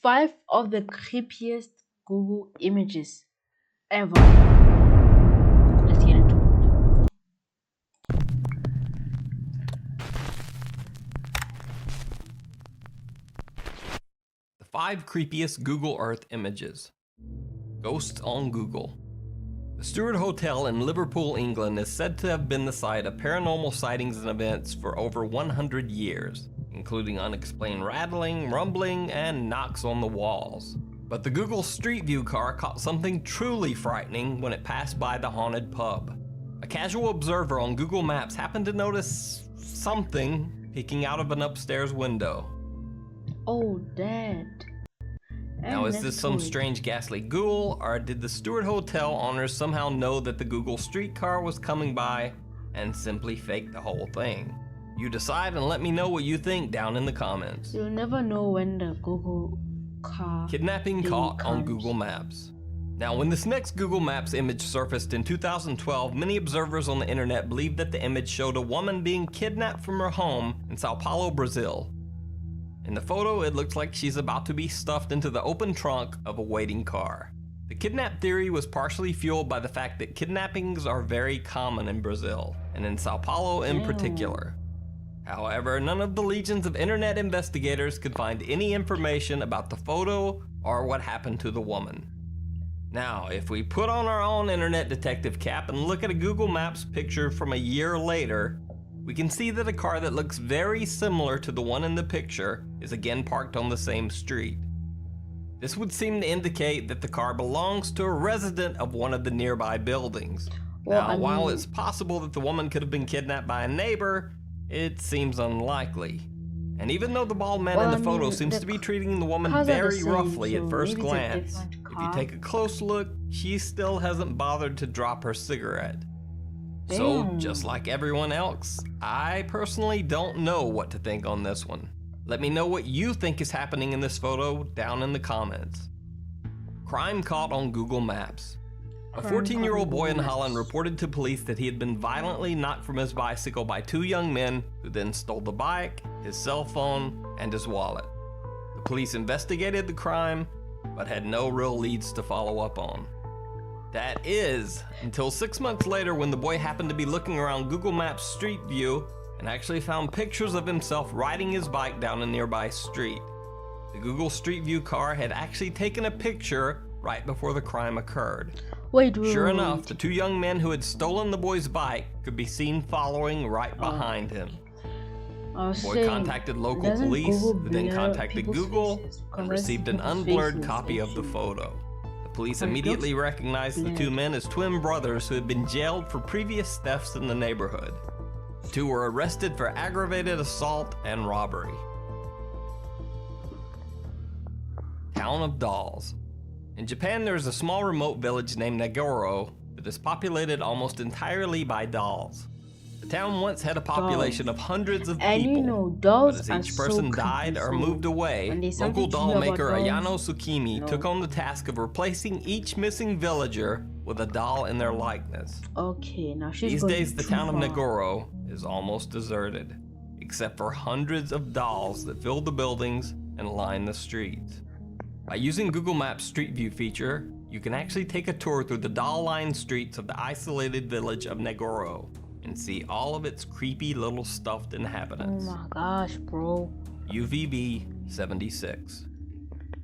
5 of the creepiest Google images ever. Let's get into it. The 5 creepiest Google Earth images. Ghosts on Google. The Stuart Hotel in Liverpool, England is said to have been the site of paranormal sightings and events for over 100 years, including unexplained rattling, rumbling, and knocks on the walls. But the Google Street View car caught something truly frightening when it passed by the haunted pub. A casual observer on Google Maps happened to notice something peeking out of an upstairs window. Oh, Dad. Now, is this some strange ghastly ghoul, or did the Stuart Hotel owners somehow know that the Google streetcar was coming by and simply fake the whole thing? You decide and let me know what you think down in the comments. You'll never know when the Google car Kidnapping caught on Google Maps. Now, when this next Google Maps image surfaced in 2012, many observers on the internet believed that the image showed a woman being kidnapped from her home in Sao Paulo, Brazil. In the photo, it looks like she's about to be stuffed into the open trunk of a waiting car. The kidnap theory was partially fueled by the fact that kidnappings are very common in Brazil, and in Sao Paulo in particular. However, none of the legions of internet investigators could find any information about the photo or what happened to the woman. Now, if we put on our own internet detective cap and look at a Google Maps picture from a year later, we can see that a car that looks very similar to the one in the picture is again parked on the same street. This would seem to indicate that the car belongs to a resident of one of the nearby buildings. While it's possible that the woman could have been kidnapped by a neighbor, it seems unlikely. And even though the bald man in the photo seems to be treating the woman very roughly at first glance, if you take a close look, she still hasn't bothered to drop her cigarette. So, just like everyone else, I personally don't know what to think on this one. Let me know what you think is happening in this photo down in the comments. Crime caught on Google Maps. A 14-year-old boy in Holland reported to police that he had been violently knocked from his bicycle by 2 young men who then stole the bike, his cell phone, and his wallet. The police investigated the crime, but had no real leads to follow up on. That is, until 6 months later when the boy happened to be looking around Google Maps Street View and actually found pictures of himself riding his bike down a nearby street. The Google Street View car had actually taken a picture right before the crime occurred. Sure enough, the 2 young men who had stolen the boy's bike could be seen following right behind him. The boy contacted local police, who then contacted Google and received an unblurred copy of the photo. Police immediately recognized the 2 men as twin brothers who had been jailed for previous thefts in the neighborhood. The 2 were arrested for aggravated assault and robbery. Town of Dolls. In Japan, there is a small remote village named Nagoro that is populated almost entirely by dolls. The town once had a population of hundreds of people, but as each person died or moved away, local doll maker Ayano Tsukimi took on the task of replacing each missing villager with a doll in their likeness. These days, the town of Nagoro is almost deserted, except for hundreds of dolls that fill the buildings and line the streets. By using Google Maps Street View feature, you can actually take a tour through the doll-lined streets of the isolated village of Nagoro and see all of its creepy little stuffed inhabitants. Oh my gosh, bro. UVB 76.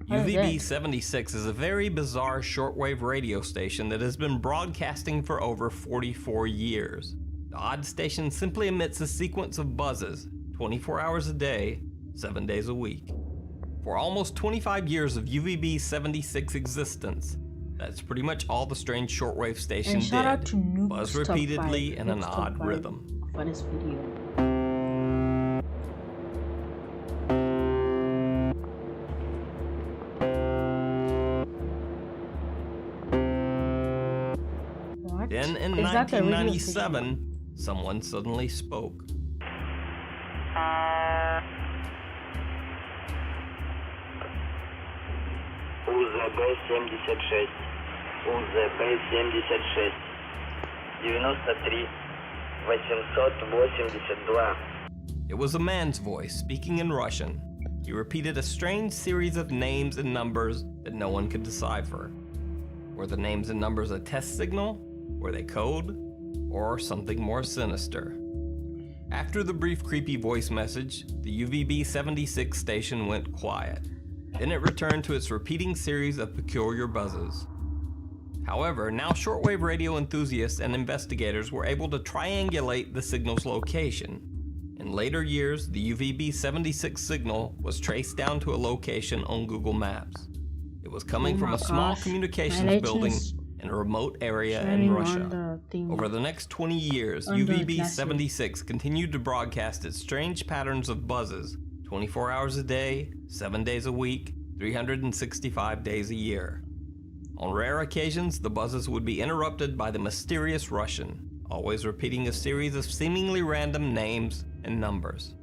UVB 76 is a very bizarre shortwave radio station that has been broadcasting for over 44 years. The odd station simply emits a sequence of buzzes, 24 hours a day, 7 days a week. For almost 25 years of UVB 76 existence, that's pretty much all the strange shortwave station did, buzz repeatedly in an odd rhythm. For this video. What? Then in 1997, someone suddenly spoke. УЗБ 76, УЗБ 76, 93, 882. It was a man's voice speaking in Russian. He repeated a strange series of names and numbers that no one could decipher. Were the names and numbers a test signal? Were they code? Or something more sinister? After the brief creepy voice message, the UVB-76 station went quiet. Then it returned to its repeating series of peculiar buzzes. However, now shortwave radio enthusiasts and investigators were able to triangulate the signal's location. In later years, the UVB-76 signal was traced down to a location on Google Maps. It was coming from a small communications building in a remote area in Russia. Over the next 20 years, UVB-76 continued to broadcast its strange patterns of buzzes 24 hours a day, 7 days a week, 365 days a year. On rare occasions, the buzzes would be interrupted by the mysterious Russian, always repeating a series of seemingly random names and numbers.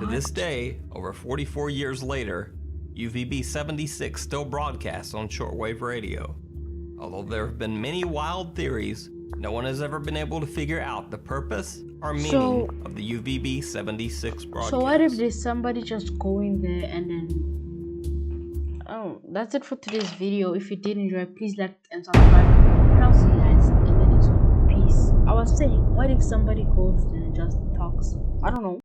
To this day, over 44 years later, UVB-76 still broadcasts on shortwave radio. Although there have been many wild theories, no one has ever been able to figure out the purpose or meaning of the UVB-76 broadcast. So what if there's somebody just going there and then... Oh, that's it for today's video. If you did enjoy, please like and subscribe. And I'll see you guys in the next one. Peace. I was saying, what if somebody goes there and just talks? I don't know.